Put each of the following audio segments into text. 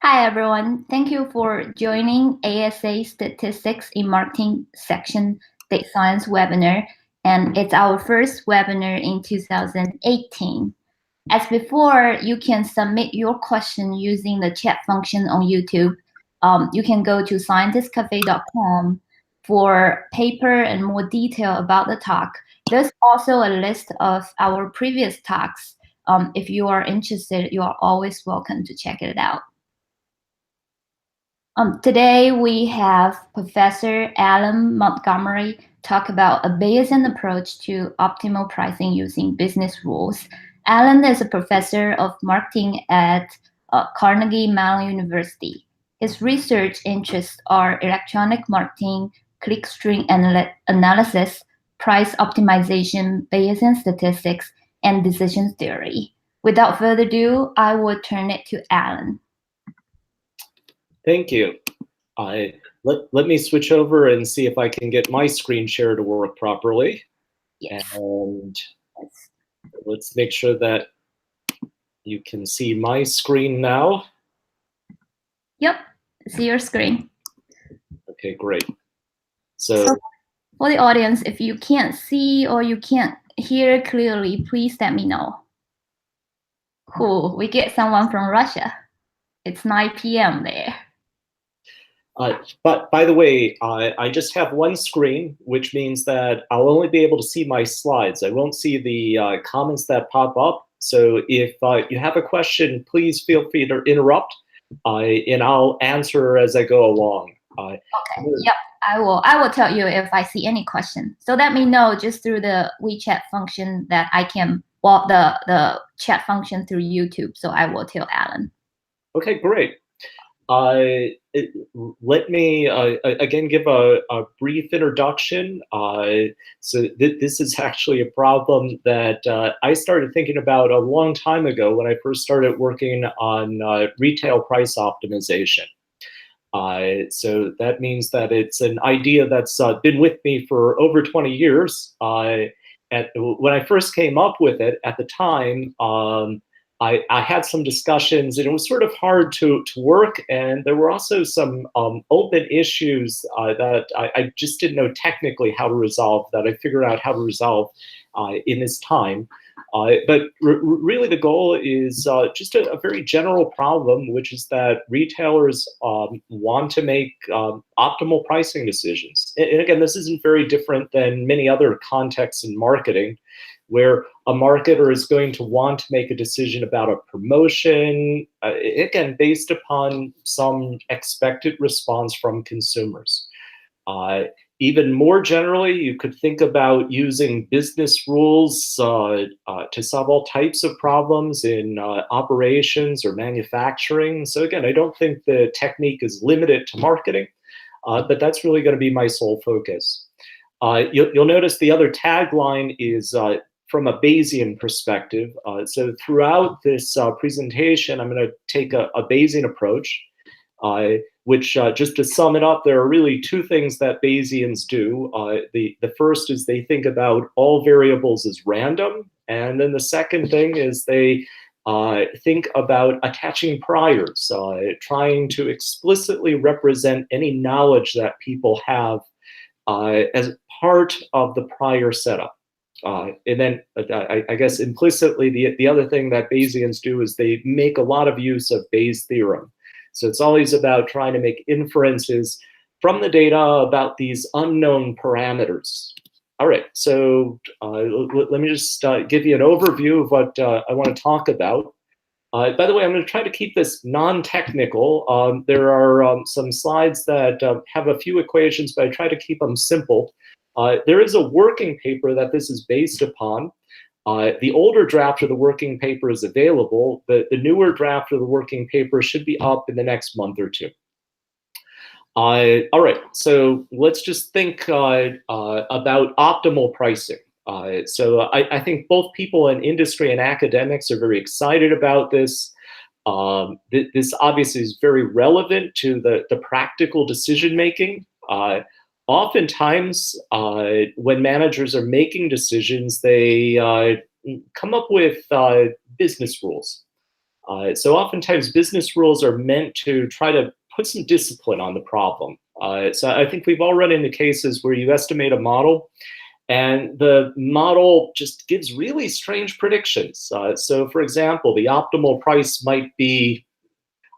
Hi, everyone. Thank you for joining ASA Statistics in Marketing section Data Science webinar. And it's our first webinar in 2018. As before, you can submit your question using the chat function on YouTube. You can go to scientistcafe.com for paper and more detail about the talk. There's also a list of our previous talks. If you are interested, you are always welcome to check it out. Today we have Professor Alan Montgomery talk about a Bayesian approach to optimal pricing using business rules. Alan is a professor of marketing at Carnegie Mellon University. His research interests are electronic marketing, clickstream analysis, price optimization, Bayesian statistics, and decision theory. Without further ado, I will turn it to Alan. Thank you. Let me switch over and see if I can get my screen share to work properly. Yes. And let's make sure that you can see my screen now. Yep, see your screen. Okay, great. So for the audience, if you can't see or you can't hear clearly, please let me know. Cool, we get someone from Russia. It's 9 p.m. there. But by the way, I just have one screen, which means that I'll only be able to see my slides. I won't see the comments that pop up. So if you have a question, please feel free to interrupt, and I'll answer as I go along. Okay. Yep. I will tell you if I see any question. So let me know just through the WeChat function that I can walk the chat function through YouTube. So I will tell Alan. Okay, great. Let me again give a brief introduction. So this is actually a problem that I started thinking about a long time ago when I first started working on retail price optimization. So that means that it's an idea that's been with me for over 20 years. When I first came up with it at the time, I had some discussions, and it was sort of hard to work, and there were also some open issues that I just didn't know technically how to resolve, that I figured out how to resolve in this time. But really the goal is just a very general problem, which is that retailers want to make optimal pricing decisions. And again, this isn't very different than many other contexts in marketing, where a marketer is going to want to make a decision about a promotion, again, based upon some expected response from consumers. Even more generally, you could think about using business rules to solve all types of problems in operations or manufacturing. So again, I don't think the technique is limited to marketing, but that's really going to be my sole focus. You'll notice the other tagline is from a Bayesian perspective. So throughout this presentation, I'm going to take a Bayesian approach, which just to sum it up, there are really two things that Bayesians do. The first is they think about all variables as random. And then the second thing is they think about attaching priors, trying to explicitly represent any knowledge that people have as part of the prior setup. And then I guess implicitly, the other thing that Bayesians do is they make a lot of use of Bayes' theorem. So it's always about trying to make inferences from the data about these unknown parameters. All right, so let me just give you an overview of what I want to talk about. By the way, I'm going to try to keep this non-technical. There are some slides that have a few equations, but I try to keep them simple. There is a working paper that this is based upon. The older draft of the working paper is available. The newer draft of the working paper should be up in the next month or two. All right, so let's just think about optimal pricing. So I think both people in industry and academics are very excited about this. This obviously is very relevant to the practical decision making. Oftentimes, when managers are making decisions, they come up with business rules. So oftentimes business rules are meant to try to put some discipline on the problem. So I think we've all run into cases where you estimate a model and the model just gives really strange predictions. So for example, the optimal price might be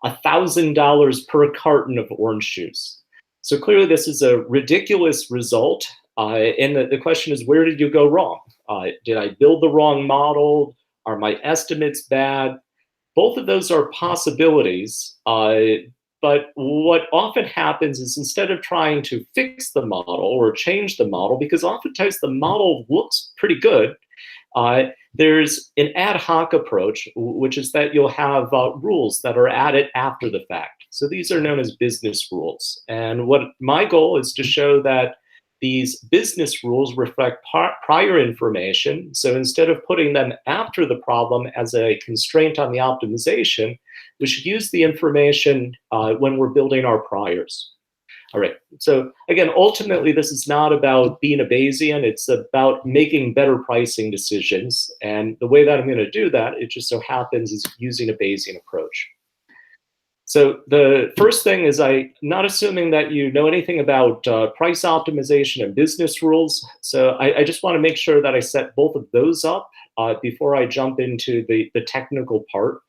$1,000 per carton of orange juice. So clearly this is a ridiculous result. And the question is, where did you go wrong? Did I build the wrong model? Are my estimates bad? Both of those are possibilities. But what often happens is instead of trying to fix the model or change the model, because oftentimes the model looks pretty good, there's an ad hoc approach, which is that you'll have rules that are added after the fact. So these are known as business rules. And what my goal is to show that these business rules reflect prior information. So instead of putting them after the problem as a constraint on the optimization, we should use the information when we're building our priors. All right, so again, ultimately, this is not about being a Bayesian, it's about making better pricing decisions. And the way that I'm going to do that, it just so happens, is using a Bayesian approach. So the first thing is I'm not assuming that you know anything about price optimization and business rules. So I just want to make sure that I set both of those up before I jump into the technical part,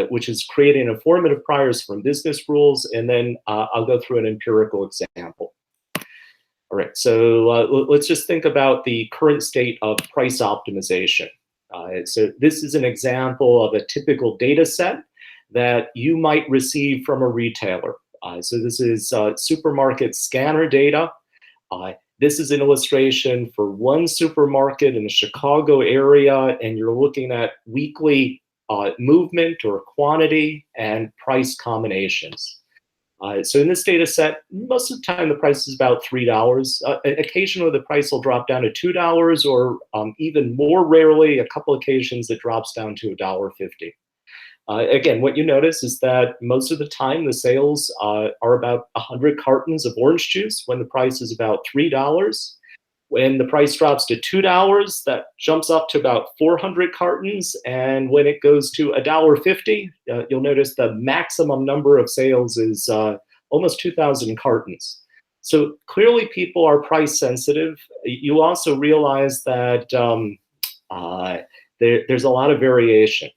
which is creating informative priors from business rules. And then I'll go through an empirical example. All right, so let's just think about the current state of price optimization. So this is an example of a typical data set that you might receive from a retailer. So this is supermarket scanner data. This is an illustration for one supermarket in the Chicago area, and you're looking at weekly movement or quantity and price combinations. So in this data set, most of the time the price is about $3. Occasionally the price will drop down to $2, or even more rarely, a couple occasions it drops down to $1.50. Again, what you notice is that most of the time the sales are about 100 cartons of orange juice when the price is about $3. When the price drops to $2, that jumps up to about 400 cartons. And when it goes to $1.50, you'll notice the maximum number of sales is almost 2,000 cartons. So clearly people are price sensitive. You also realize that there's a lot of variation.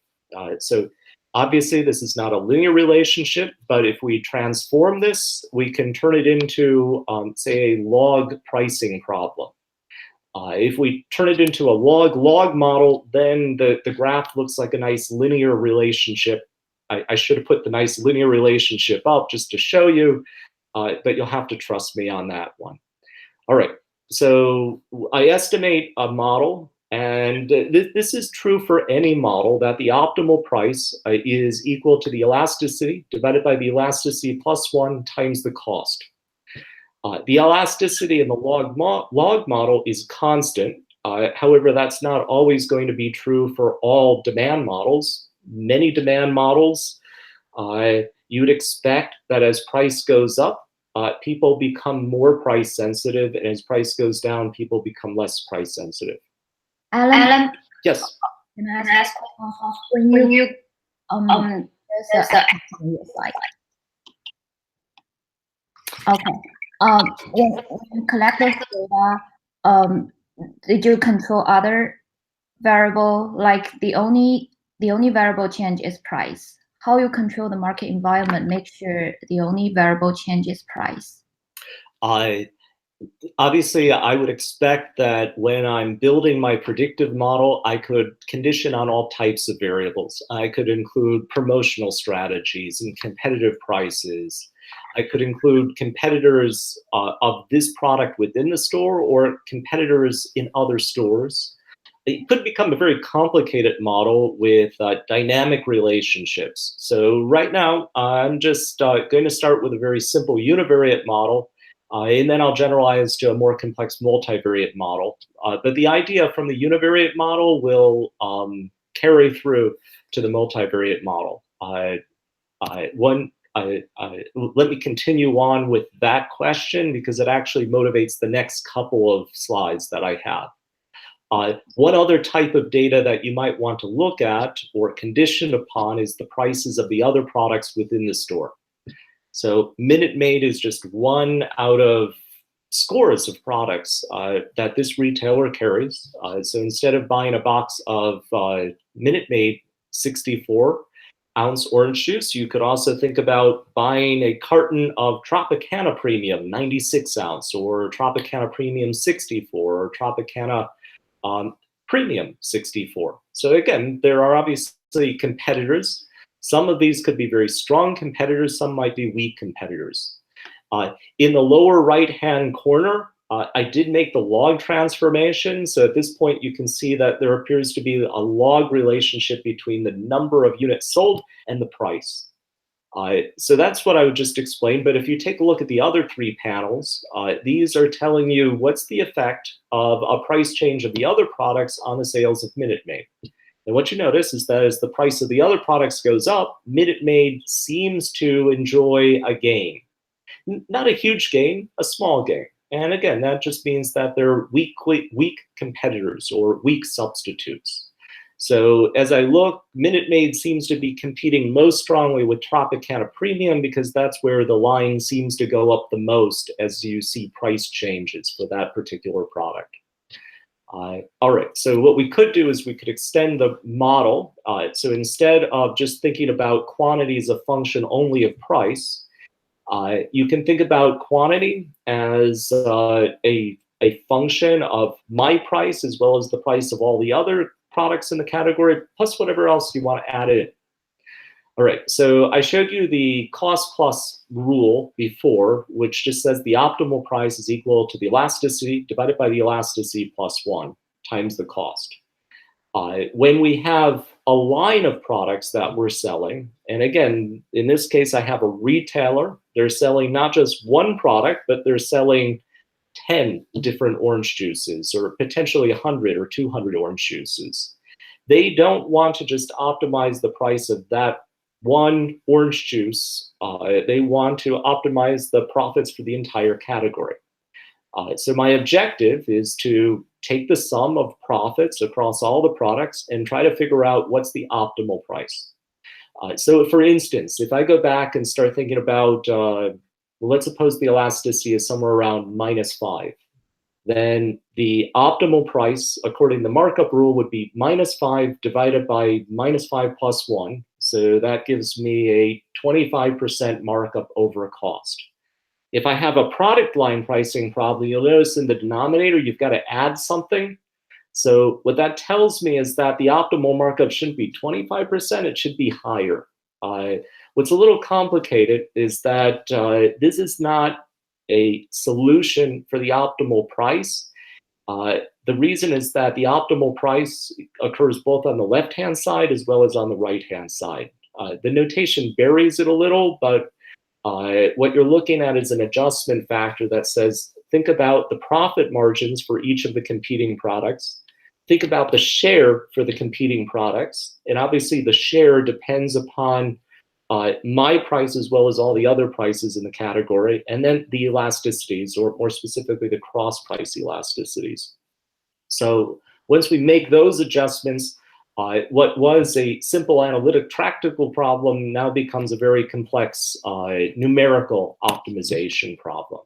So obviously, this is not a linear relationship, but if we transform this, we can turn it into, say, a log pricing problem. If we turn it into a log-log model, then the graph looks like a nice linear relationship. I should have put the nice linear relationship up just to show you, but you'll have to trust me on that one. All right, so I estimate a model. And this is true for any model, that the optimal price is equal to the elasticity divided by the elasticity plus 1 times the cost. The elasticity in the log model is constant. However, that's not always going to be true for all demand models. Many demand models, you'd expect that as price goes up, people become more price sensitive, and as price goes down, people become less price sensitive. Alan, yes. Can I ask when you there's a slide. Okay. When you collect those data, did you control other variable? Like the only variable change is price. How you control the market environment? Make sure the only variable change is price. Obviously, I would expect that when I'm building my predictive model, I could condition on all types of variables. I could include promotional strategies and competitive prices. I could include competitors of this product within the store or competitors in other stores. It could become a very complicated model with dynamic relationships. So right now, I'm just going to start with a very simple univariate model. And then I'll generalize to a more complex multivariate model. But the idea from the univariate model will carry through to the multivariate model. Let me continue on with that question because it actually motivates the next couple of slides that I have. One other type of data that you might want to look at or condition upon is the prices of the other products within the store. So Minute Maid is just one out of scores of products that this retailer carries. So instead of buying a box of Minute Maid 64-ounce orange juice, you could also think about buying a carton of Tropicana Premium 96-ounce, or Tropicana Premium 64, or Tropicana Premium 64. So again, there are obviously competitors. Some of these could be very strong competitors, some might be weak competitors. In the lower right-hand corner, I did make the log transformation. So at this point, you can see that there appears to be a log relationship between the number of units sold and the price. So that's what I would just explain. But if you take a look at the other three panels, these are telling you what's the effect of a price change of the other products on the sales of Minute Maid. And what you notice is that as the price of the other products goes up, Minute Maid seems to enjoy a gain. Not a huge gain, a small gain. And again, that just means that they're weak competitors or weak substitutes. So as I look, Minute Maid seems to be competing most strongly with Tropicana Premium because that's where the line seems to go up the most as you see price changes for that particular product. All right, so what we could do is we could extend the model. So instead of just thinking about quantity as a function only of price, you can think about quantity as a function of my price as well as the price of all the other products in the category, plus whatever else you want to add in. All right, so I showed you the cost plus rule before, which just says the optimal price is equal to the elasticity divided by the elasticity plus 1 times the cost. When we have a line of products that we're selling, and again, in this case, I have a retailer. They're selling not just one product, but they're selling 10 different orange juices, or potentially 100 or 200 orange juices. They don't want to just optimize the price of that one orange juice. They want to optimize the profits for the entire category. So my objective is to take the sum of profits across all the products and try to figure out what's the optimal price. So for instance, if I go back and start thinking about, well, let's suppose the elasticity is somewhere around -5. Then the optimal price, according to the markup rule, would be -5 divided by -5 plus 1. So that gives me a 25% markup over cost. If I have a product line pricing problem, you'll notice in the denominator, you've got to add something. So what that tells me is that the optimal markup shouldn't be 25%, it should be higher. What's a little complicated is that this is not a solution for the optimal price. The reason is that the optimal price occurs both on the left-hand side as well as on the right-hand side. The notation varies it a little, but what you're looking at is an adjustment factor that says, think about the profit margins for each of the competing products. Think about the share for the competing products. And obviously the share depends upon my price as well as all the other prices in the category, and then the elasticities, or more specifically, the cross-price elasticities. So once we make those adjustments, what was a simple analytic practical problem now becomes a very complex numerical optimization problem.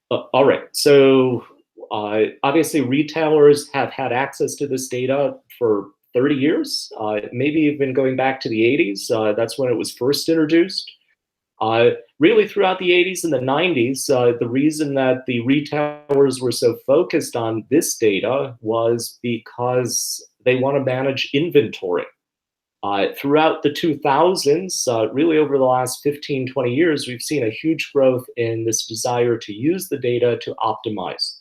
All right, so obviously retailers have had access to this data for 30 years, maybe even going back to the 80s. That's when it was first introduced. Really throughout the 80s and the 90s, the reason that the retailers were so focused on this data was because they want to manage inventory. Throughout the 2000s, really over the last 15, 20 years, we've seen a huge growth in this desire to use the data to optimize.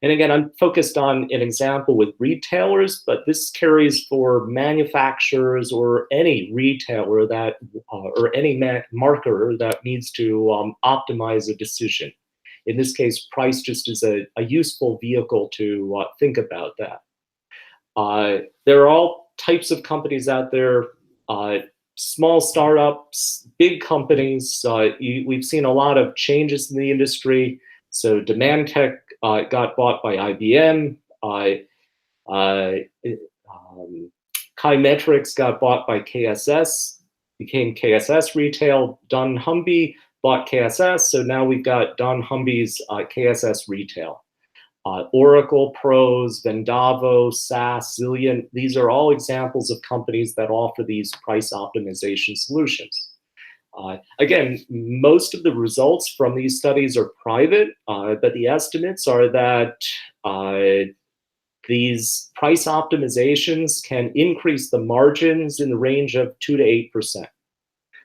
And again, I'm focused on an example with retailers, but this carries for manufacturers or any retailer that, or any marketer that needs to optimize a decision. In this case, price just is a useful vehicle to think about that. There are all types of companies out there, small startups, big companies. We've seen a lot of changes in the industry. So Demand Tech got bought by IBM. Kaimetrics got bought by KSS, became KSS Retail. dunnhumby bought KSS, so now we've got dunnhumby's KSS Retail. Oracle, Pros, Vendavo, SAS, Zillion, these are all examples of companies that offer these price optimization solutions. Again, most of the results from these studies are private, but the estimates are that these price optimizations can increase the margins in the range of 2 to 8%.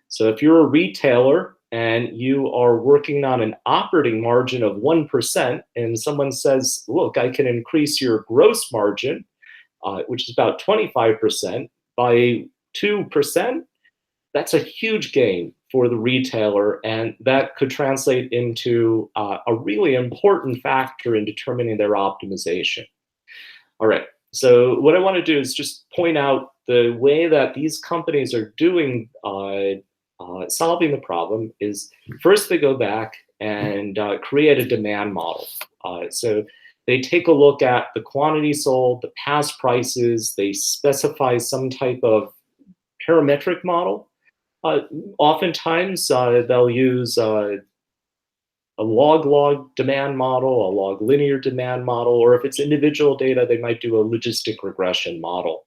So if you're a retailer and you are working on an operating margin of 1%, and someone says, look, I can increase your gross margin, which is about 25%, by 2%, that's a huge gain for the retailer, and that could translate into a really important factor in determining their optimization. All right, so what I want to do is just point out the way that these companies are doing solving the problem is first they go back and create a demand model. So they take a look at the quantity sold, the past prices, they specify some type of parametric model. Oftentimes they'll use a log demand model, a log linear demand model, or if it's individual data, they might do a logistic regression model.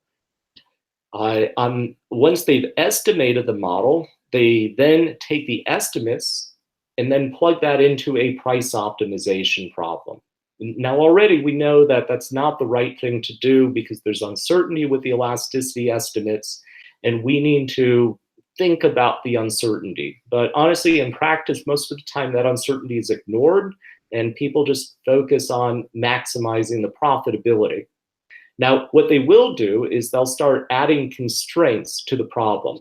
Once they've estimated the model, they then take the estimates and then plug that into a price optimization problem. Now, already we know that that's not the right thing to do because there's uncertainty with the elasticity estimates, and we need to think about the uncertainty. But honestly, in practice, most of the time that uncertainty is ignored and people just focus on maximizing the profitability. Now, what they will do is they'll start adding constraints to the problem.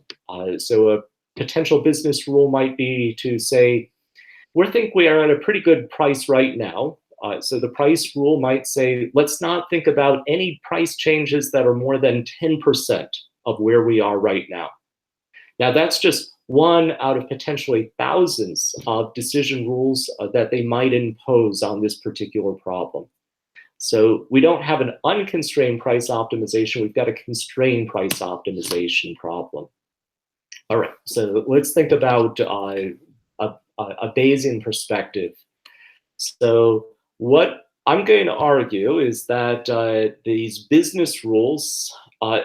So a potential business rule might be to say, we think we are at a pretty good price right now. So the price rule might say, let's not think about any price changes that are more than 10% of where we are right now. Now, that's just one out of potentially thousands of decision rules that they might impose on this particular problem. So we don't have an unconstrained price optimization, we've got a constrained price optimization problem. All right, so let's think about a Bayesian perspective. So what I'm going to argue is that these business rules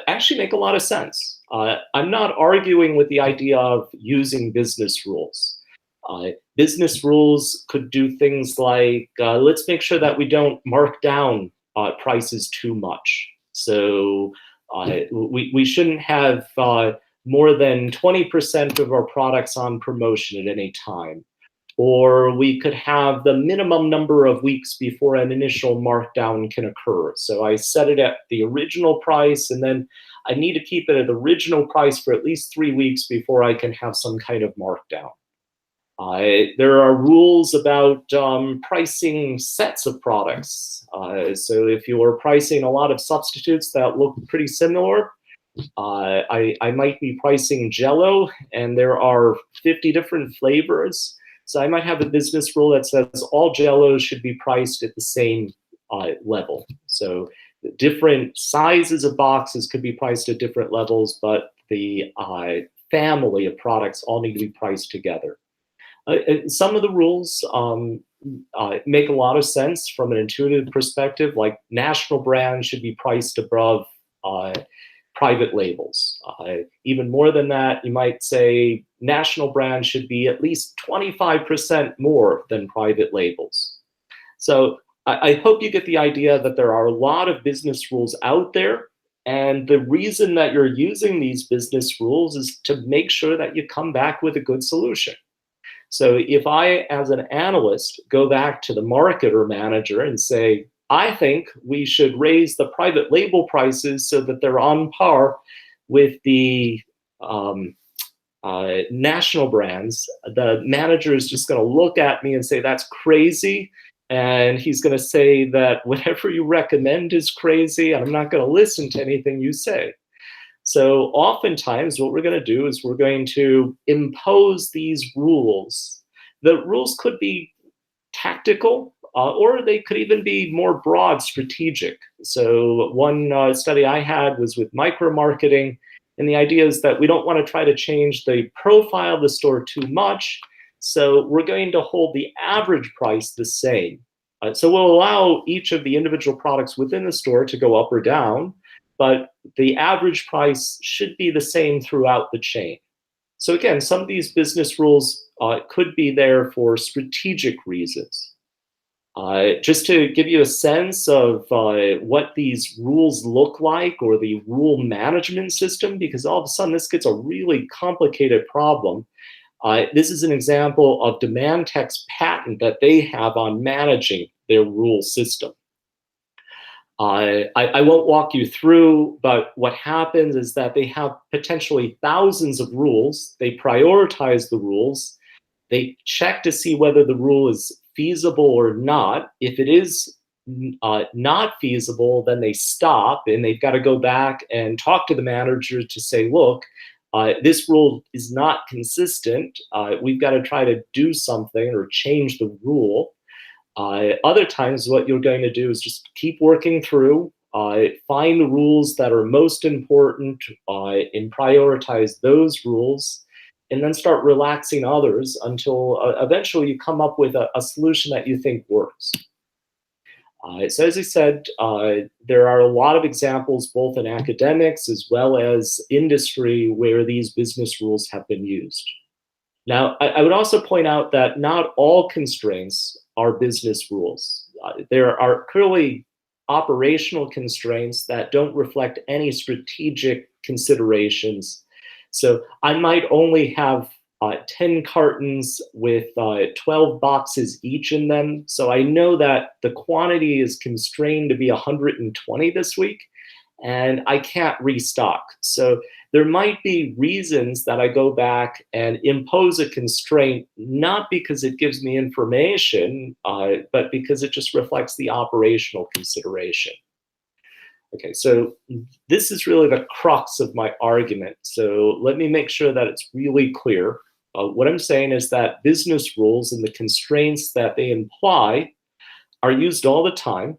actually make a lot of sense. I'm not arguing with the idea of using business rules. Business rules could do things like, let's make sure that we don't mark down prices too much. So we shouldn't have more than 20% of our products on promotion at any time. Or we could have the minimum number of weeks before an initial markdown can occur. So I set it at the original price, and then I need to keep it at the original price for at least 3 weeks before I can have some kind of markdown. There are rules about pricing sets of products. So if you are pricing a lot of substitutes that look pretty similar, I might be pricing Jell-O, and there are 50 different flavors. So I might have a business rule that says all Jell-Os should be priced at the same level. So different sizes of boxes could be priced at different levels, but the family of products all need to be priced together. Some of the rules make a lot of sense from an intuitive perspective, like national brands should be priced above private labels. Even more than that, you might say national brands should be at least 25% more than private labels. So I hope you get the idea that there are a lot of business rules out there, and the reason that you're using these business rules is to make sure that you come back with a good solution. So if I, as an analyst, go back to the marketer manager and say, I think we should raise the private label prices so that they're on par with the national brands, the manager is just going to look at me and say, that's crazy. And he's going to say that whatever you recommend is crazy, and I'm not going to listen to anything you say. So oftentimes what we're going to do is we're going to impose these rules. The rules could be tactical. or they could even be more broad, strategic. So one study I had was with micro-marketing, and the idea is that we don't want to try to change the profile of the store too much, so we're going to hold the average price the same. So we'll allow each of the individual products within the store to go up or down, but the average price should be the same throughout the chain. So again, some of these business rules could be there for strategic reasons. Just to give you a sense of what these rules look like, or the rule management system, because all of a sudden this gets a really complicated problem. This is an example of Demandtech's patent that they have on managing their rule system. I won't walk you through, but what happens is that they have potentially thousands of rules. They prioritize the rules. They check to see whether the rule is feasible or not. If it is not feasible, then they stop, and they've got to go back and talk to the manager to say, look, this rule is not consistent. We've got to try to do something or change the rule. Other times, what you're going to do is just keep working through, find the rules that are most important, and prioritize those rules, and then start relaxing others until eventually you come up with a solution that you think works. So as I said, there are a lot of examples, both in academics as well as industry, where these business rules have been used. Now, I would also point out that not all constraints are business rules. There are clearly operational constraints that don't reflect any strategic considerations. So I might only have 10 cartons with 12 boxes each in them. So I know that the quantity is constrained to be 120 this week, and I can't restock. So there might be reasons that I go back and impose a constraint, not because it gives me information, but because it just reflects the operational consideration. Okay, so this is really the crux of my argument. So let me make sure that it's really clear. What I'm saying is that business rules and the constraints that they imply are used all the time.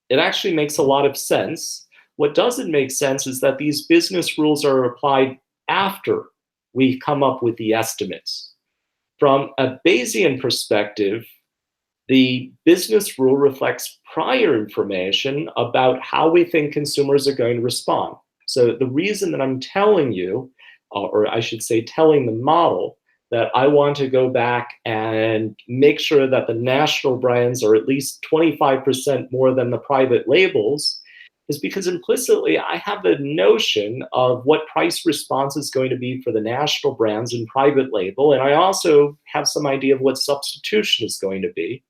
It actually makes a lot of sense. What doesn't make sense is that these business rules are applied after we come up with the estimates. From a Bayesian perspective, the business rule reflects prior information about how we think consumers are going to respond. So the reason that I'm telling you, or I should say telling the model, that I want to go back and make sure that the national brands are at least 25% more than the private labels, is because implicitly I have the notion of what price response is going to be for the national brands and private label, and I also have some idea of what substitution is going to be.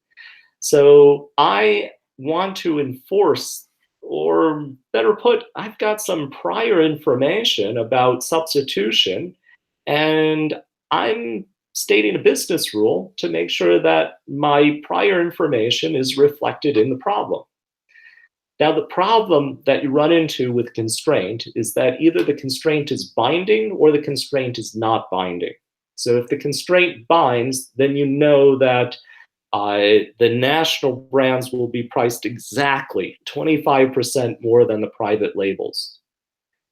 So I want to enforce, or better put, I've got some prior information about substitution, and I'm stating a business rule to make sure that my prior information is reflected in the problem. Now, the problem that you run into with constraint is that either the constraint is binding or the constraint is not binding. So if the constraint binds, then you know that the national brands will be priced exactly 25% more than the private labels.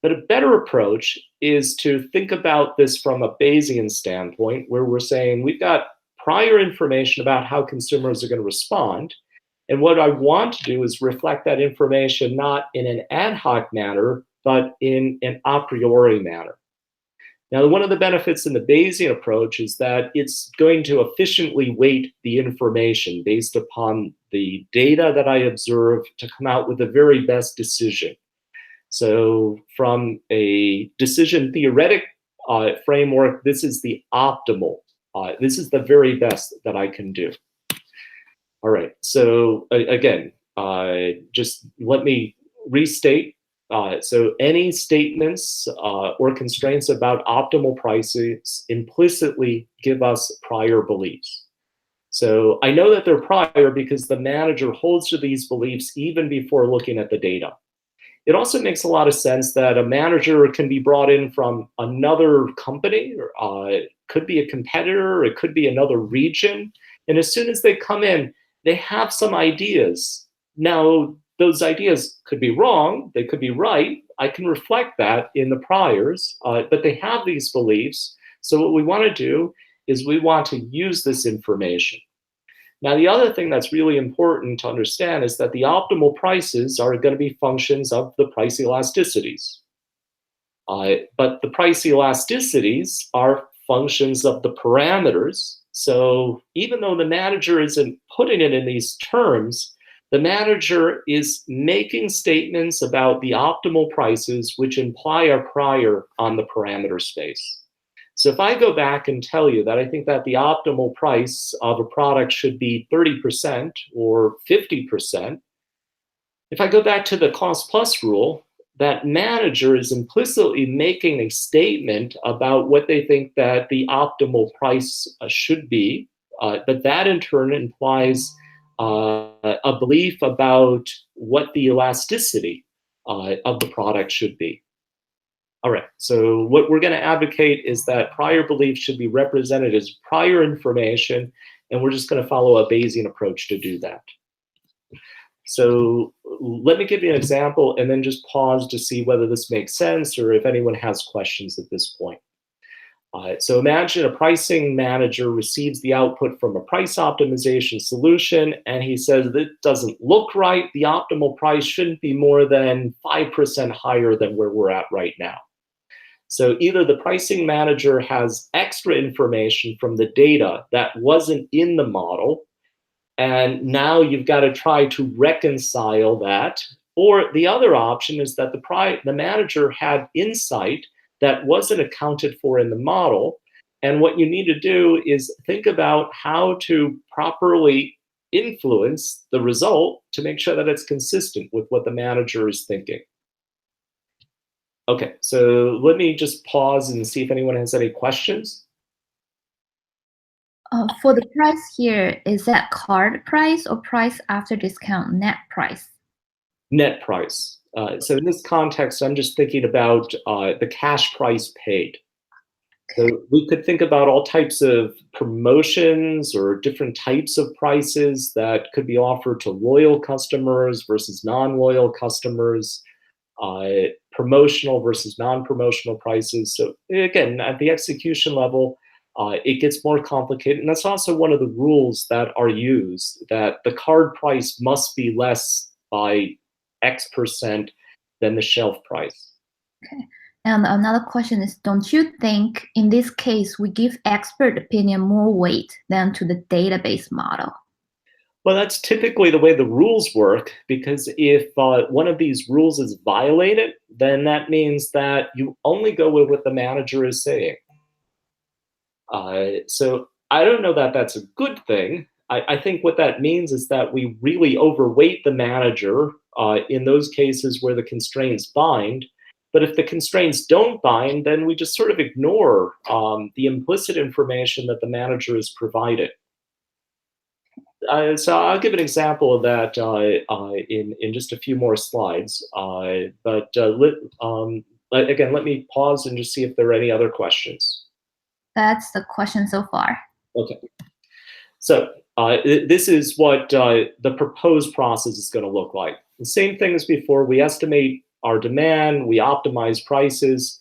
But a better approach is to think about this from a Bayesian standpoint, where we're saying we've got prior information about how consumers are going to respond. And what I want to do is reflect that information not in an ad hoc manner, but in an a priori manner. Now, one of the benefits in the Bayesian approach is that it's going to efficiently weight the information based upon the data that I observe to come out with the very best decision. So from a decision theoretic framework, this is the optimal. This is the very best that I can do. All right, so again, just let me restate. So any statements or constraints about optimal prices implicitly give us prior beliefs. So I know that they're prior because the manager holds to these beliefs even before looking at the data. It also makes a lot of sense that a manager can be brought in from another company, it could be a competitor, it could be another region. And as soon as they come in, they have some ideas. Now, those ideas could be wrong, they could be right. I can reflect that in the priors, but they have these beliefs. So what we want to do is we want to use this information. Now, the other thing that's really important to understand is that the optimal prices are going to be functions of the price elasticities. But the price elasticities are functions of the parameters. So even though the manager isn't putting it in these terms, the manager is making statements about the optimal prices which imply a prior on the parameter space. So if I go back and tell you that I think that the optimal price of a product should be 30% or 50%, if I go back to the cost plus rule, that manager is implicitly making a statement about what they think that the optimal price should be, but that in turn implies a belief about what the elasticity of the product should be. All right, so what we're going to advocate is that prior beliefs should be represented as prior information, and we're just going to follow a Bayesian approach to do that. So let me give you an example and then just pause to see whether this makes sense or if anyone has questions at this point. So imagine a pricing manager receives the output from a price optimization solution, and he says, "That doesn't look right. The optimal price shouldn't be more than 5% higher than where we're at right now." So either the pricing manager has extra information from the data that wasn't in the model, and now you've got to try to reconcile that. Or the other option is that the manager had insight that wasn't accounted for in the model. And what you need to do is think about how to properly influence the result to make sure that it's consistent with what the manager is thinking. Okay, so let me just pause and see if anyone has any questions. For the price here, is that card price or price after discount net price? Net price. So in this context, I'm just thinking about the cash price paid. So we could think about all types of promotions or different types of prices that could be offered to loyal customers versus non-loyal customers, promotional versus non-promotional prices. So again, at the execution level, it gets more complicated. And that's also one of the rules that are used, that the card price must be less by X% than the shelf price. Okay. And another question is, don't you think in this case we give expert opinion more weight than to the database model? Well, that's typically the way the rules work, because if one of these rules is violated, then that means that you only go with what the manager is saying. So I don't know that that's a good thing. I think what that means is that we really overweight the manager in those cases where the constraints bind. But if the constraints don't bind, then we just sort of ignore the implicit information that the manager has provided. So I'll give an example of that in just a few more slides. But again, let me pause and just see if there are any other questions. That's the question so far. Okay. So this is what the proposed process is going to look like. The same thing as before. We estimate our demand. We optimize prices.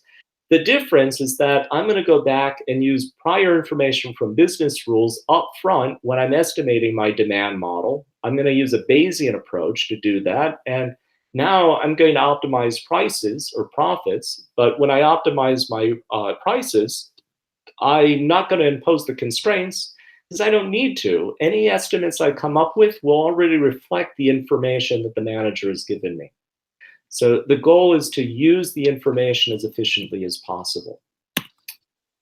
The difference is that I'm going to go back and use prior information from business rules up front when I'm estimating my demand model. I'm going to use a Bayesian approach to do that. And now I'm going to optimize prices or profits. But when I optimize my prices, I'm not going to impose the constraints because I don't need to. Any estimates I come up with will already reflect the information that the manager has given me. So the goal is to use the information as efficiently as possible. All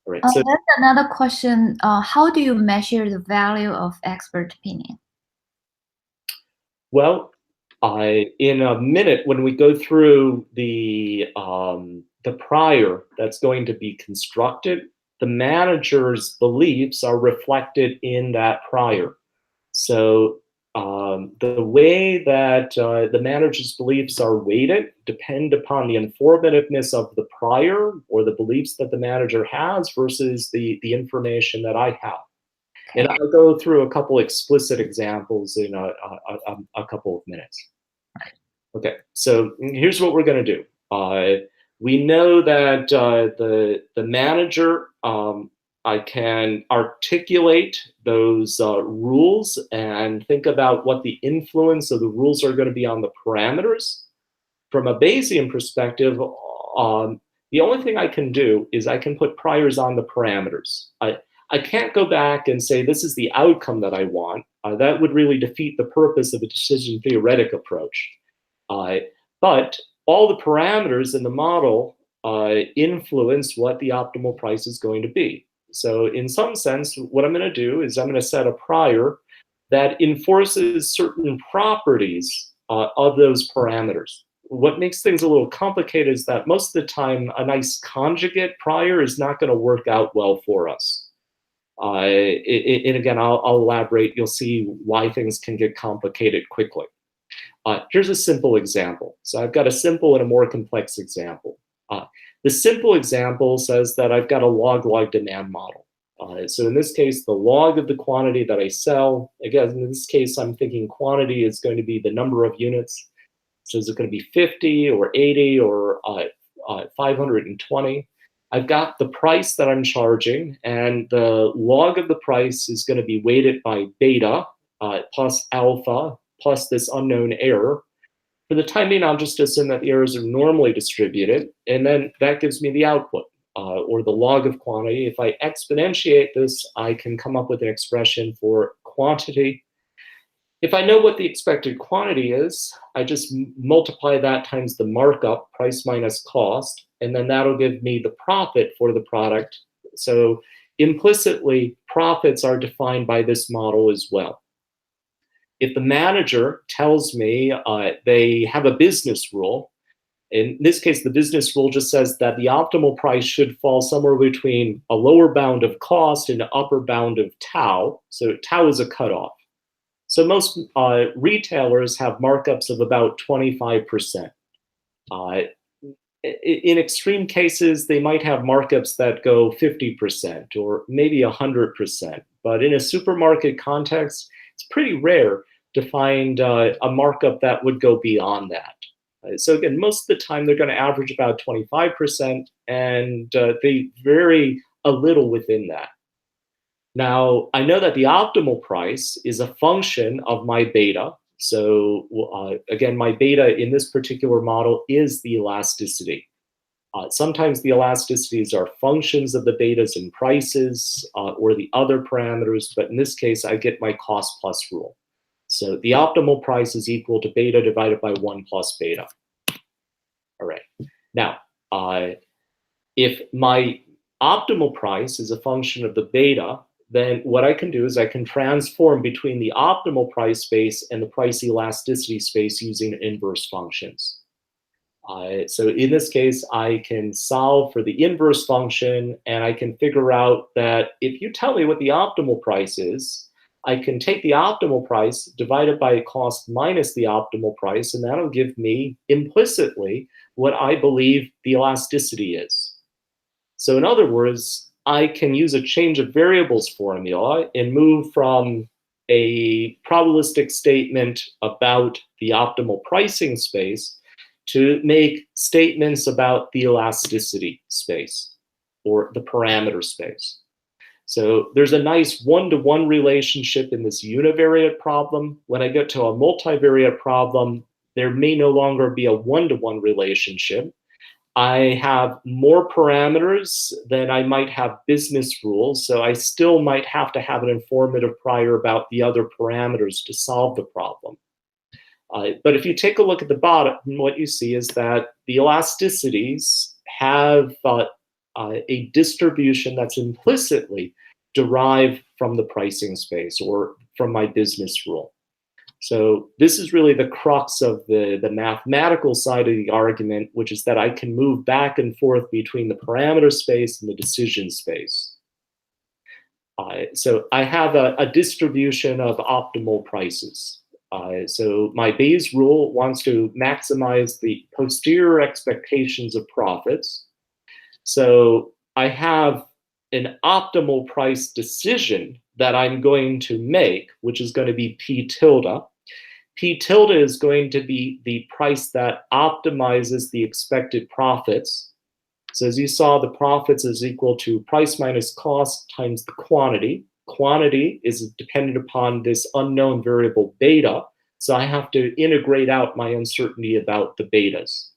right. So that's another question. How do you measure the value of expert opinion? Well, in a minute, when we go through the prior that's going to be constructed, the manager's beliefs are reflected in that prior. So the way that the manager's beliefs are weighted depend upon the informativeness of the prior or the beliefs that the manager has versus the information that I have. And I'll go through a couple explicit examples in a couple of minutes. Okay, so here's what we're going to do. We know that the manager, I can articulate those rules and think about what the influence of the rules are going to be on the parameters. From a Bayesian perspective, the only thing I can do is I can put priors on the parameters. I can't go back and say this is the outcome that I want. That would really defeat the purpose of a decision theoretic approach. But all the parameters in the model influence what the optimal price is going to be. So in some sense, what I'm going to do is I'm going to set a prior that enforces certain properties of those parameters. What makes things a little complicated is that most of the time, a nice conjugate prior is not going to work out well for us. And again, I'll elaborate. You'll see why things can get complicated quickly. Here's a simple example. So I've got a simple and a more complex example. The simple example says that I've got a log-log demand model. So in this case, the log of the quantity that I sell, again, in this case, I'm thinking quantity is going to be the number of units. So is it going to be 50 or 80 or 520? I've got the price that I'm charging, and the log of the price is going to be weighted by beta plus alpha plus this unknown error. For the time being, I'll just assume that the errors are normally distributed, and then that gives me the output, or the log of quantity. If I exponentiate this, I can come up with an expression for quantity. If I know what the expected quantity is, I just multiply that times the markup, price minus cost, and then that'll give me the profit for the product. So implicitly, profits are defined by this model as well. If the manager tells me they have a business rule, in this case, the business rule just says that the optimal price should fall somewhere between a lower bound of cost and an upper bound of tau. So tau is a cutoff. So most retailers have markups of about 25%. In extreme cases, they might have markups that go 50% or maybe 100%. But in a supermarket context, it's pretty rare to find a markup that would go beyond that. So again, most of the time, they're going to average about 25%, and they vary a little within that. Now, I know that the optimal price is a function of my beta. So again, my beta in this particular model is the elasticity. Sometimes the elasticities are functions of the betas and prices or the other parameters, but in this case, I get my cost plus rule. So the optimal price is equal to beta divided by 1 plus beta. All right. Now, if my optimal price is a function of the beta, then what I can do is I can transform between the optimal price space and the price elasticity space using inverse functions. So in this case, I can solve for the inverse function, and I can figure out that if you tell me what the optimal price is, I can take the optimal price divided by cost minus the optimal price, and that'll give me implicitly what I believe the elasticity is. So in other words, I can use a change of variables formula and move from a probabilistic statement about the optimal pricing space to make statements about the elasticity space or the parameter space. So there's a nice one-to-one relationship in this univariate problem. When I get to a multivariate problem, there may no longer be a one-to-one relationship. I have more parameters than I might have business rules, so I still might have to have an informative prior about the other parameters to solve the problem. But if you take a look at the bottom, what you see is that the elasticities have a distribution that's implicitly derived from the pricing space or from my business rule. So this is really the crux of the mathematical side of the argument, which is that I can move back and forth between the parameter space and the decision space. So I have a distribution of optimal prices. So my Bayes rule wants to maximize the posterior expectations of profits. So I have an optimal price decision that I'm going to make, which is going to be P tilde. P tilde is going to be the price that optimizes the expected profits. So as you saw, the profits is equal to price minus cost times the quantity. Quantity is dependent upon this unknown variable beta, so I have to integrate out my uncertainty about the betas.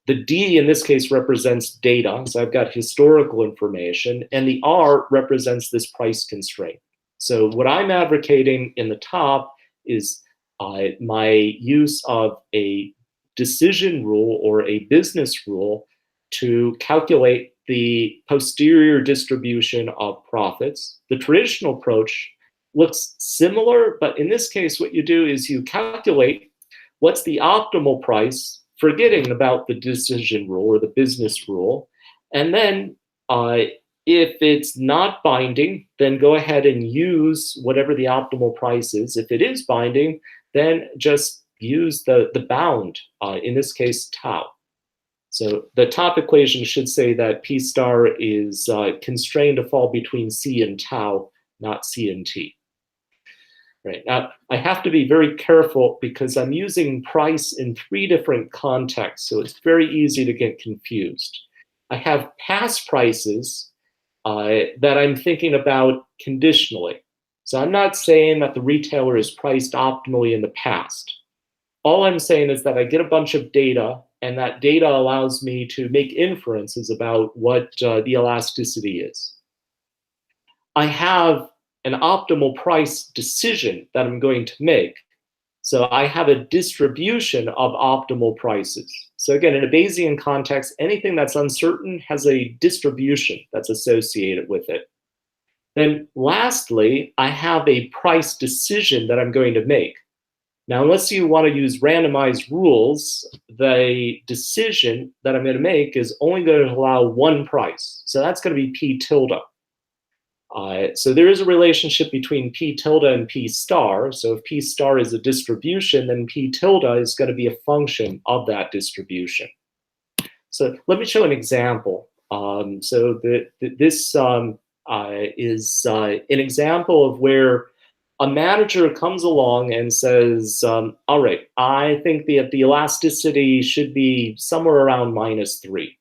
The D in this case represents data, so I've got historical information, and the R represents this price constraint. So what I'm advocating in the top is my use of a decision rule or a business rule to calculate the posterior distribution of profits. The traditional approach looks similar, but in this case, what you do is you calculate what's the optimal price, forgetting about the decision rule or the business rule. And then if it's not binding, then go ahead and use whatever the optimal price is. If it is binding, then just use the bound, in this case, tau. So the top equation should say that P star is constrained to fall between C and tau, not C and T. Right. Now, I have to be very careful because I'm using price in 3 different contexts, so it's very easy to get confused. I have past prices that I'm thinking about conditionally. So I'm not saying that the retailer is priced optimally in the past. All I'm saying is that I get a bunch of data, and that data allows me to make inferences about what the elasticity is. I have an optimal price decision that I'm going to make. So I have a distribution of optimal prices. So again, in a Bayesian context, anything that's uncertain has a distribution that's associated with it. Then lastly, I have a price decision that I'm going to make. Now, unless you want to use randomized rules, the decision that I'm going to make is only going to allow one price. So that's going to be P tilde. So there is a relationship between P tilde and P star. So if P star is a distribution, then P tilde is going to be a function of that distribution. So let me show an example. This is an example of where a manager comes along and says, all right, I think that the elasticity should be somewhere around -3.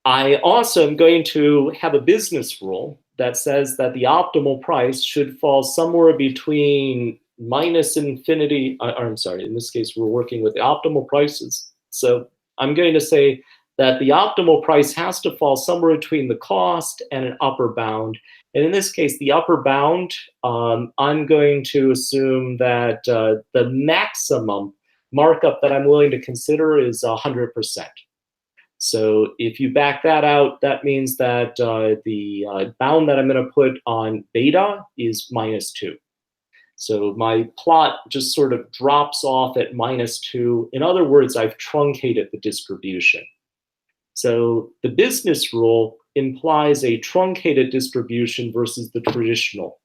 I also am going to have a business rule that says that the optimal price should fall somewhere between -infinity, I'm sorry, in this case, we're working with the optimal prices. So I'm going to say that the optimal price has to fall somewhere between the cost and an upper bound. And in this case, the upper bound, I'm going to assume that the maximum markup that I'm willing to consider is 100%. So if you back that out, that means that the bound that I'm going to put on beta is -2. So my plot just sort of drops off at -2. In other words, I've truncated the distribution. So the business rule implies a truncated distribution versus the traditional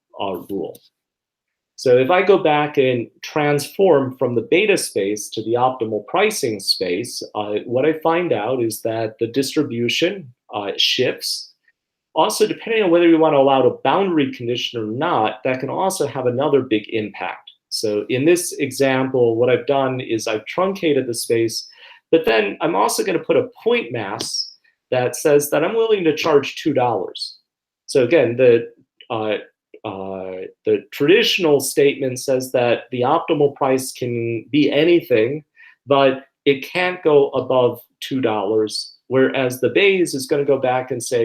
rule. So if I go back and transform from the beta space to the optimal pricing space, what I find out is that the distribution shifts. Also, depending on whether you want to allow a boundary condition or not, that can also have another big impact. So in this example, what I've done is I've truncated the space, but then I'm also going to put a point mass that says that I'm willing to charge $2. So again, the traditional statement says that the optimal price can be anything, but it can't go above $2. Whereas the Bayes is going to go back and say,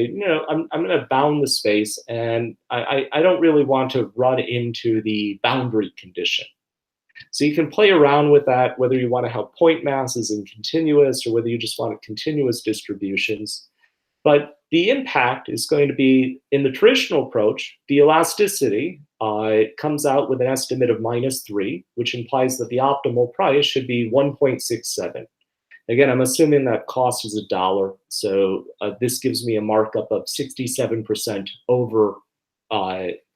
I'm going to bound the space, and I don't really want to run into the boundary condition. So you can play around with that, whether you want to have point masses and continuous, or whether you just want continuous distributions. But the impact is going to be, in the traditional approach, the elasticity comes out with an estimate of -3, which implies that the optimal price should be 1.67. Again, I'm assuming that cost is $1, so this gives me a markup of 67% over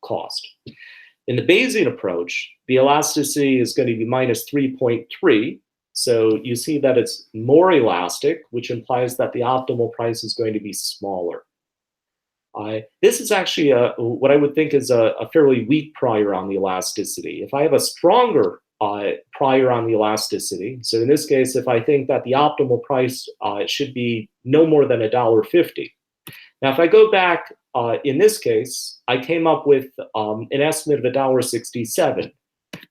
cost. In the Bayesian approach, the elasticity is going to be -3.3, So you see that it's more elastic, which implies that the optimal price is going to be smaller. This is actually what I would think is a fairly weak prior on the elasticity. If I have a stronger prior on the elasticity, so in this case, if I think that the optimal price should be no more than $1.50. Now, if I go back, in this case, I came up with an estimate of $1.67.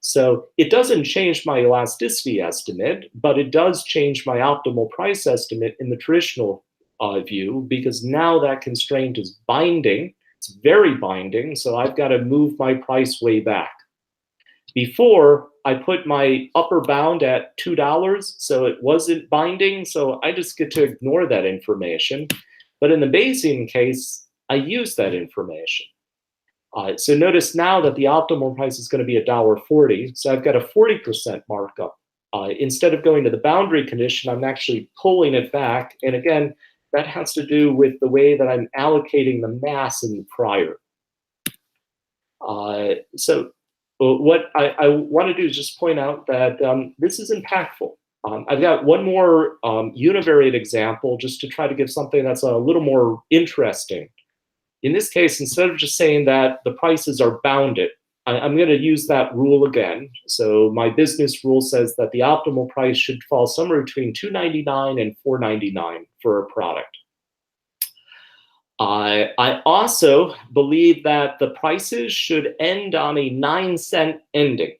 So it doesn't change my elasticity estimate, but it does change my optimal price estimate in the traditional view, because now that constraint is binding. It's very binding, so I've got to move my price way back. Before, I put my upper bound at $2, so it wasn't binding, so I just get to ignore that information. But in the Bayesian case, I use that information. So notice now that the optimal price is going to be $1.40, so I've got a 40% markup. Instead of going to the boundary condition, I'm actually pulling it back. And again, that has to do with the way that I'm allocating the mass in the prior. So what I want to do is just point out that this is impactful. I've got one more univariate example just to try to give something that's a little more interesting. In this case, instead of just saying that the prices are bounded, I'm going to use that rule again. So my business rule says that the optimal price should fall somewhere between $2.99 and $4.99 for a product. I also believe that the prices should end on a 9-cent ending.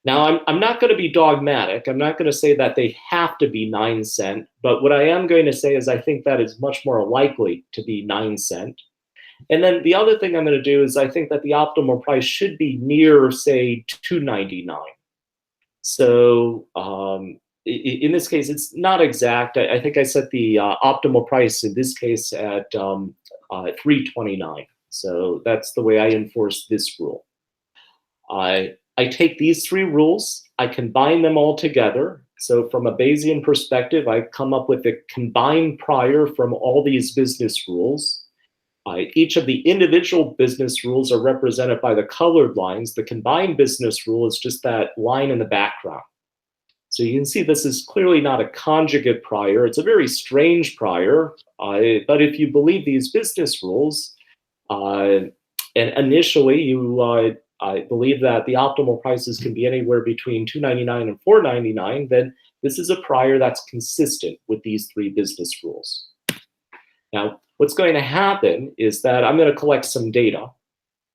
Now, I'm not going to be dogmatic. I'm not going to say that they have to be 9 cent, but what I am going to say is I think that is much more likely to be 9 cent. And then the other thing I'm going to do is I think that the optimal price should be near, say, $2.99. So in this case, it's not exact. I think I set the optimal price in this case at $3.29. So that's the way I enforce this rule. I take these three rules, I combine them all together. So from a Bayesian perspective, I come up with a combined prior from all these business rules. Each of the individual business rules are represented by the colored lines. The combined business rule is just that line in the background. So you can see this is clearly not a conjugate prior. It's a very strange prior. But if you believe these business rules, and initially you I believe that the optimal prices can be anywhere between $2.99 and $4.99, then this is a prior that's consistent with these three business rules. Now, what's going to happen is that I'm going to collect some data,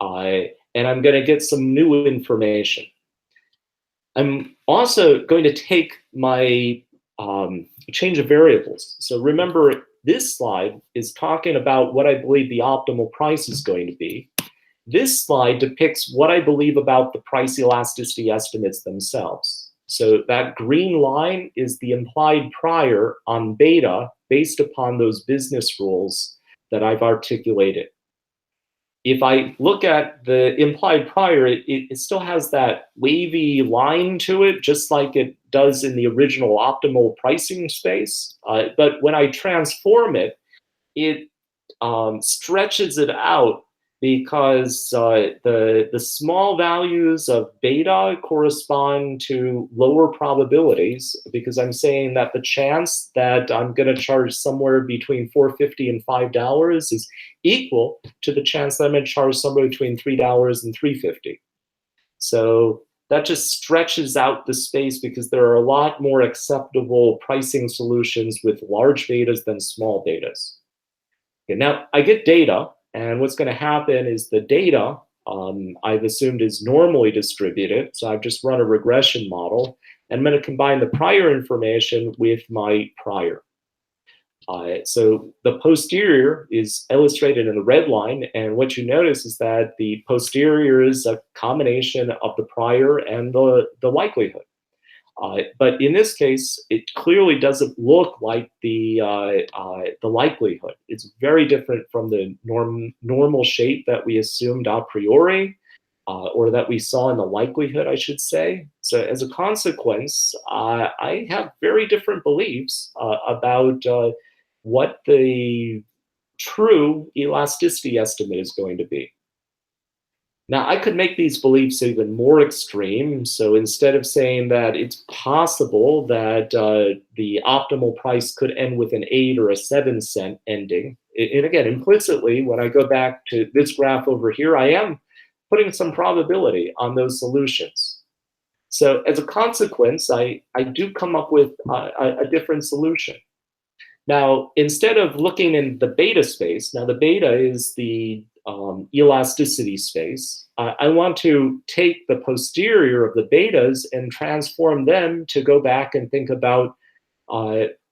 and I'm going to get some new information. I'm also going to take my change of variables. So remember, this slide is talking about what I believe the optimal price is going to be. This slide depicts what I believe about the price elasticity estimates themselves. So that green line is the implied prior on beta based upon those business rules that I've articulated. If I look at the implied prior, it still has that wavy line to it, just like it does in the original optimal pricing space. But when I transform it, it stretches it out because the small values of beta correspond to lower probabilities, because I'm saying that the chance that I'm going to charge somewhere between $4.50 and $5 is equal to the chance that I'm going to charge somewhere between $3 and $3.50. So that just stretches out the space because there are a lot more acceptable pricing solutions with large betas than small betas. Okay, now I get data, and what's going to happen is the data I've assumed is normally distributed. So I've just run a regression model, and I'm going to combine the prior information with my prior. So the posterior is illustrated in the red line, and what you notice is that the posterior is a combination of the prior and the likelihood. But in this case, it clearly doesn't look like the likelihood. It's very different from the normal shape that we assumed a priori, or that we saw in the likelihood, I should say. So as a consequence, I have very different beliefs about what the true elasticity estimate is going to be. Now, I could make these beliefs even more extreme. So instead of saying that it's possible that the optimal price could end with an 8 or a 7 cent ending, and again, implicitly, when I go back to this graph over here, I am putting some probability on those solutions. So as a consequence, I do come up with a different solution. Now, instead of looking in the beta space, now the beta is the elasticity space. I want to take the posterior of the betas and transform them to go back and think about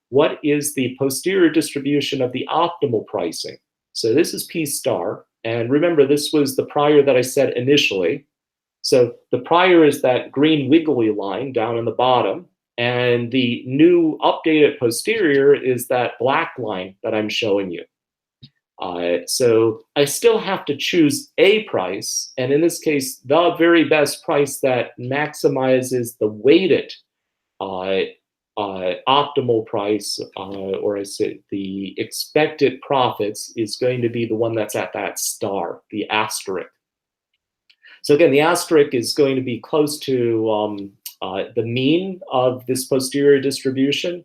what is the posterior distribution of the optimal pricing. So this is P star. And remember, this was the prior that I set initially. So the prior is that green wiggly line down in the bottom. And the new updated posterior is that black line that I'm showing you. So I still have to choose a price, and in this case, the very best price that maximizes the weighted optimal price, or I say the expected profits, is going to be the one that's at that star, the asterisk. So again, the asterisk is going to be close to the mean of this posterior distribution,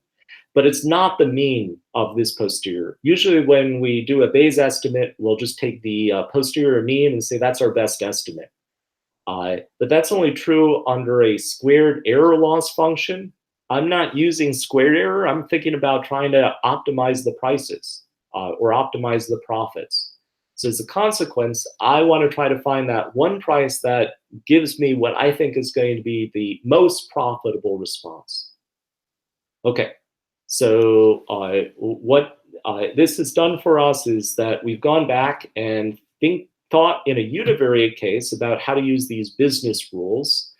but it's not the mean of this posterior. Usually when we do a Bayes estimate, we'll just take the posterior mean and say that's our best estimate. But that's only true under a squared error loss function. I'm not using squared error. I'm thinking about trying to optimize the prices or optimize the profits. So as a consequence, I want to try to find that one price that gives me what I think is going to be the most profitable response. Okay, so what this has done for us is that we've gone back and thought in a univariate case about how to use these business rules.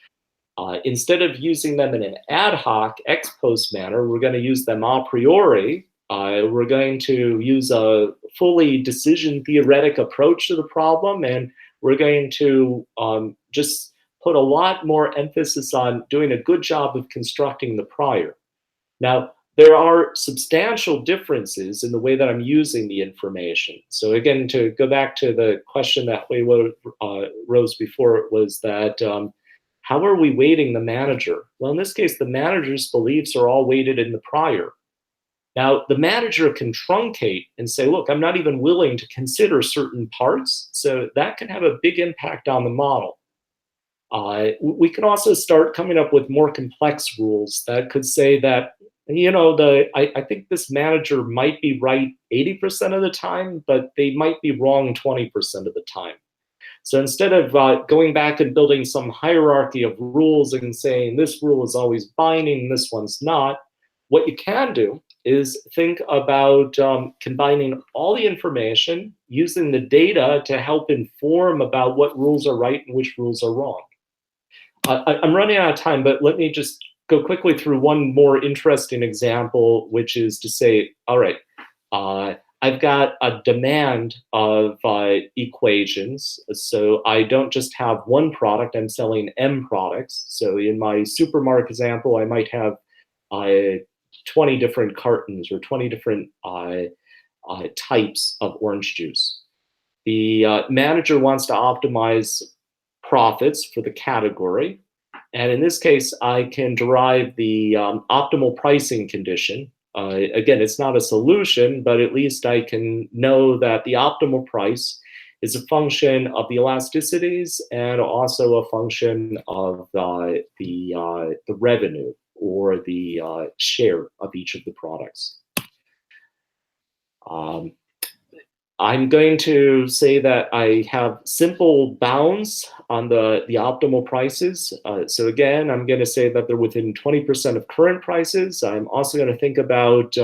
Instead of using them in an ad hoc ex post manner, we're going to use them a priori. We're going to use a fully decision theoretic approach to the problem, and we're going to just put a lot more emphasis on doing a good job of constructing the prior. Now, there are substantial differences in the way that I'm using the information. So again, to go back to the question that Hui rose before, was that how are we weighting the manager? Well, in this case, the manager's beliefs are all weighted in the prior. Now, the manager can truncate and say, look, I'm not even willing to consider certain parts. So that can have a big impact on the model. We can also start coming up with more complex rules that could say that, you know, I think this manager might be right 80% of the time, but they might be wrong 20% of the time. So instead of going back and building some hierarchy of rules and saying this rule is always binding, this one's not, what you can do is think about combining all the information, using the data to help inform about what rules are right and which rules are wrong. I'm running out of time, but let me just go quickly through one more interesting example, which is to say, all right, I've got a demand of equations. So I don't just have one product, I'm selling M products. So in my supermarket example, I might have 20 different cartons or 20 different types of orange juice. The manager wants to optimize profits for the category. And in this case, I can derive the optimal pricing condition. Again, it's not a solution, but at least I can know that the optimal price is a function of the elasticities and also a function of the revenue or the share of each of the products. I'm going to say that I have simple bounds on the optimal prices. So again, I'm going to say that they're within 20% of current prices. I'm also going to think about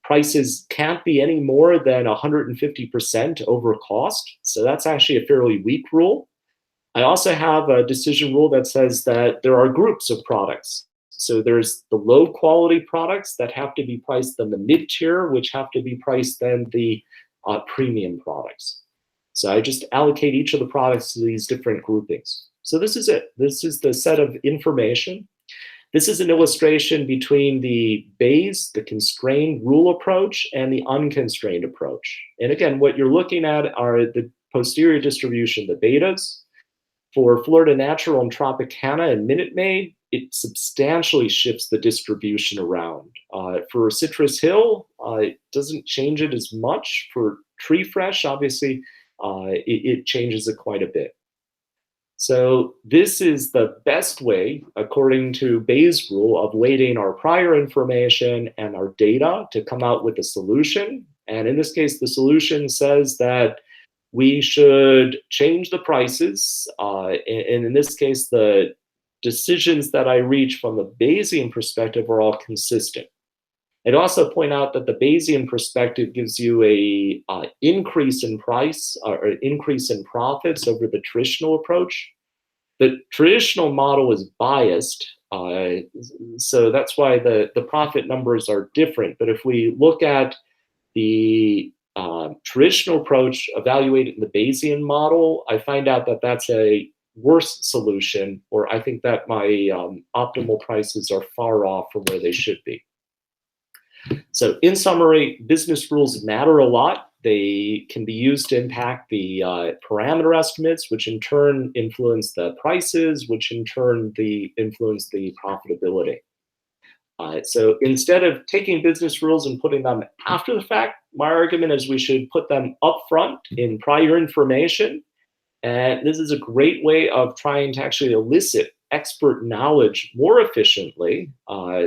prices can't be any more than 150% over cost. So that's actually a fairly weak rule. I also have a decision rule that says that there are groups of products. So there's the low quality products that have to be priced in the mid tier, which have to be priced in the premium products. So I just allocate each of the products to these different groupings. So this is it. This is the set of information. This is an illustration between the Bayes, the constrained rule approach, and the unconstrained approach. And again, what you're looking at are the posterior distribution, the betas, For Florida Natural and Tropicana and Minute Maid, it substantially shifts the distribution around. For Citrus Hill, it doesn't change it as much. For Tree Fresh, obviously, it changes it quite a bit. So this is the best way, according to Bayes' rule, of weighting our prior information and our data to come out with a solution. And in this case, the solution says that we should change the prices. And in this case, the decisions that I reach from the Bayesian perspective are all consistent. I'd also point out that the Bayesian perspective gives you a increase in price or increase in profits over the traditional approach. The traditional model is biased, so that's why the profit numbers are different. But if we look at the traditional approach evaluating the Bayesian model, I find out that that's a worse solution, or I think that my optimal prices are far off from where they should be. So in summary, business rules matter a lot. They can be used to impact the parameter estimates, which in turn influence the prices, which in turn influence the profitability. So instead of taking business rules and putting them after the fact, my argument is we should put them up front in prior information. And this is a great way of trying to actually elicit expert knowledge more efficiently.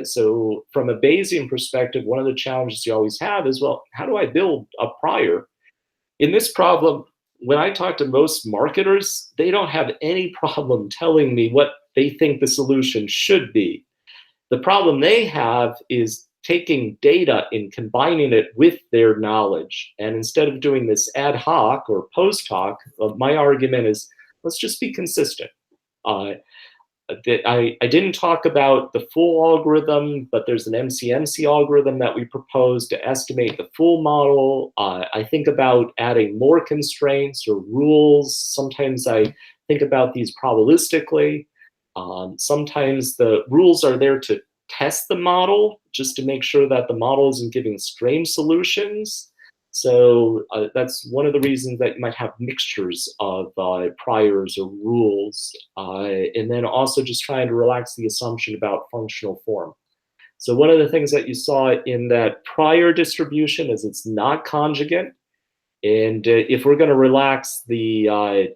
So from a Bayesian perspective, one of the challenges you always have is, well, how do I build a prior? In this problem, when I talk to most marketers, they don't have any problem telling me what they think the solution should be. The problem they have is taking data and combining it with their knowledge. And instead of doing this ad hoc or post hoc, my argument is, let's just be consistent. I didn't talk about the full algorithm, but there's an MCMC algorithm that we propose to estimate the full model. I think about adding more constraints or rules. Sometimes I think about these probabilistically. Sometimes the rules are there to test the model, just to make sure that the model isn't giving strange solutions. So that's one of the reasons that you might have mixtures of priors or rules, and then also just trying to relax the assumption about functional form. So one of the things that you saw in that prior distribution is it's not conjugate. And if we're going to relax the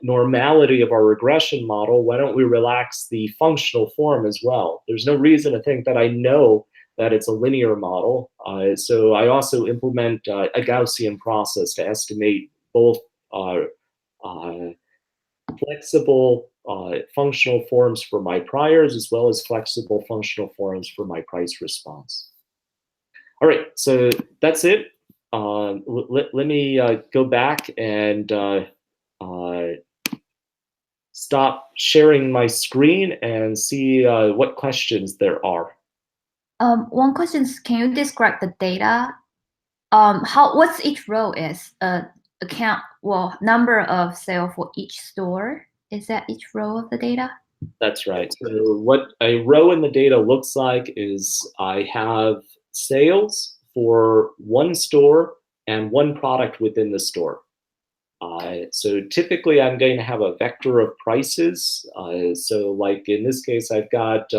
normality of our regression model, why don't we relax the functional form as well? There's no reason to think that I know that it's a linear model. So I also implement a Gaussian process to estimate both flexible functional forms for my priors as well as flexible functional forms for my price response. All right, so that's it. Let me go back and stop sharing my screen and see what questions there are. One question is, can you describe the data? What's each row is? Number of sale for each store. Is that each row of the data? That's right. So what a row in the data looks like is I have sales for one store and one product within the store. So typically I'm going to have a vector of prices. So like in this case, I've got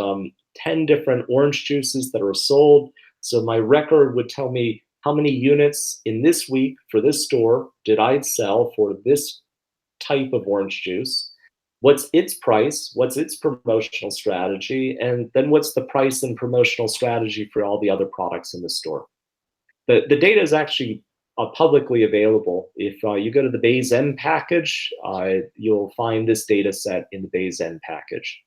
10 different orange juices that are sold. So my record would tell me how many units in this week for this store did I sell for this type of orange juice. What's its price? What's its promotional strategy? And then what's the price and promotional strategy for all the other products in the store? The data is actually publicly available. If you go to the Bayesian package, you'll find this data set in the Bayesian package.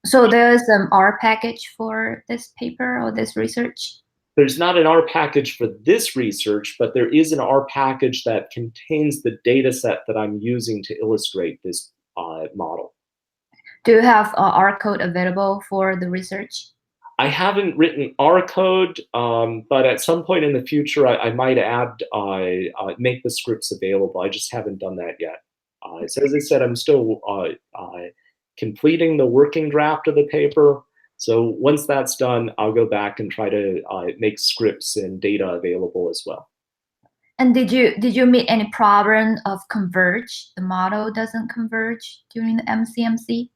So there's an R package for this paper or this research? There's not an R package for this research, but there is an R package that contains the data set that I'm using to illustrate this model. Do you have R code available for the research? I haven't written R code, but at some point in the future, I might add, make the scripts available. I just haven't done that yet. So as I said, I'm still completing the working draft of the paper. So once that's done, I'll go back and try to make scripts and data available as well. And did you meet any problem of converge? The model doesn't converge during the MCMC?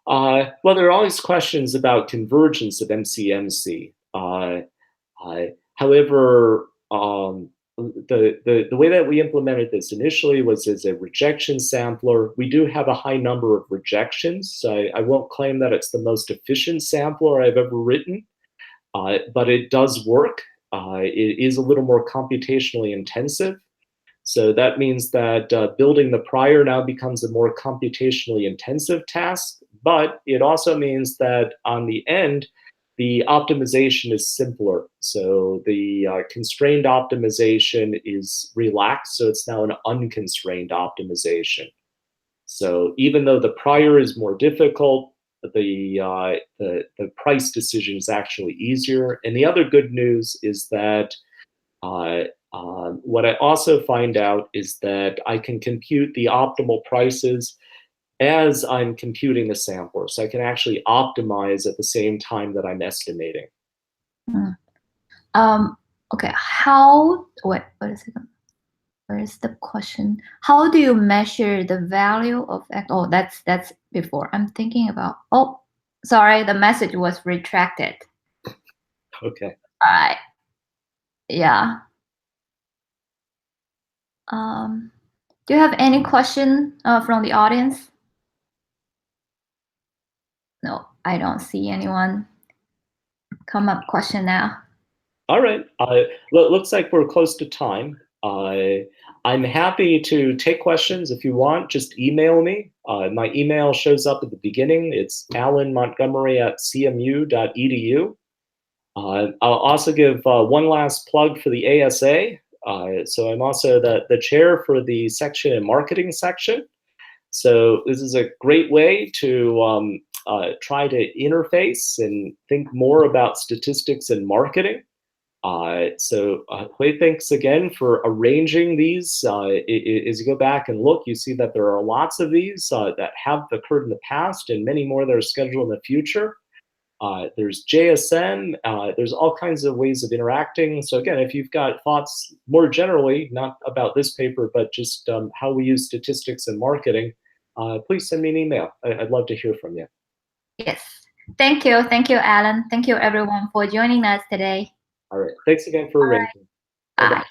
Well, there are always questions about convergence of MCMC. However, the way that we implemented this initially was as a rejection sampler. We do have a high number of rejections. So I won't claim that it's the most efficient sampler I've ever written, but it does work. It is a little more computationally intensive. So that means that building the prior now becomes a more computationally intensive task, but it also means that on the end, the optimization is simpler. So the constrained optimization is relaxed, so it's now an unconstrained optimization. So even though the prior is more difficult, the price decision is actually easier. And the other good news is that what I also find out is that I can compute the optimal prices as I'm computing the sampler. So I can actually optimize at the same time that I'm estimating. Okay, wait a second. Where is the question? How do you measure the value of X? Oh, that's before. I'm thinking about, oh, sorry, the message was retracted. Okay. All right. Yeah. Do you have any question from the audience? No, I don't see anyone come up question now. All right. Looks like we're close to time. I'm happy to take questions if you want. Just email me. My email shows up at the beginning. It's alanmontgomery@cmu.edu. I'll also give one last plug for the ASA. So I'm also the chair for the section in marketing section. So this is a great way to try to interface and think more about statistics and marketing. So Hui, thanks again for arranging these. As you go back and look, you see that there are lots of these that have occurred in the past and many more that are scheduled in the future. There's JSN, there's all kinds of ways of interacting. So again, if you've got thoughts more generally, not about this paper, but just how we use statistics and marketing, please send me an email. I'd love to hear from you. Yes. Thank you, Alan. Thank you everyone for joining us today. All right. Thanks again for arranging. Bye.